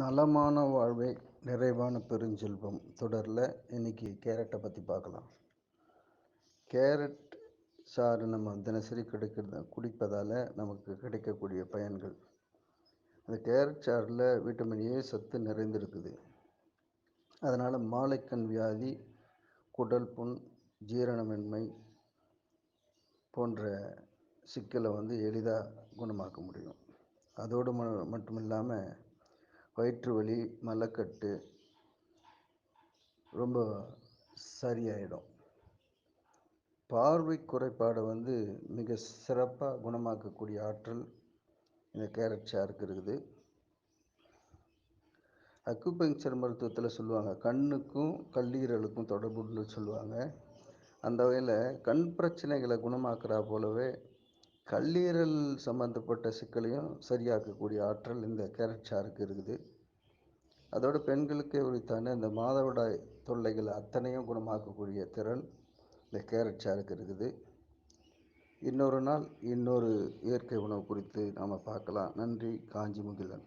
நலமான வாழ்வே நிறைவான பெருஞ்செல்வம் தொடரில் இன்னைக்கு கேரட்டை பற்றி பார்க்கலாம். கேரட் சாறு நம்ம தினசரி குடிப்பதால் நமக்கு கிடைக்கக்கூடிய பயன்கள். அந்த கேரட் சாறில் விட்டமின் ஏ சத்து நிறைந்திருக்குது. அதனால் மாலைக்கண் வியாதி, குடல் புண், ஜீரணமின்மை போன்ற சிக்கலை எளிதாக குணமாக்க முடியும். அதோடு மட்டும் இல்லாமல் வயிற்று வலி, மலக்கட்டு ரொம்ப சரியாயிடும். பார்வை குறைபாடை மிக சிறப்பாக குணமாக்கக்கூடிய ஆற்றல் இந்த கேரட் சாருக்கு இருக்குது. அக்குபங்க்சர் மருத்துவத்தில் சொல்லுவாங்க, கண்ணுக்கும் கல்லீரலுக்கும் தொடர்புன்னு சொல்லுவாங்க. அந்த வகையில் கண் பிரச்சனைகளை குணமாக்குறா போலவே கல்லீரல் சம்மந்தப்பட்ட சிக்கலையும் சரியாக்கக்கூடிய ஆற்றல் இந்த கேரட் சாருக்கு இருக்குது. அதோடு பெண்களுக்கு உரித்தான இந்த மாதவிடாய் தொல்லைகள் அத்தனையும் குணமாக்கக்கூடிய திறன் இந்த கேரட் சாருக்கு இருக்குது. இன்னொரு நாள் இன்னொரு இயற்கை உணவு குறித்து நாம் பார்க்கலாம். நன்றி. காஞ்சி முகிலன்.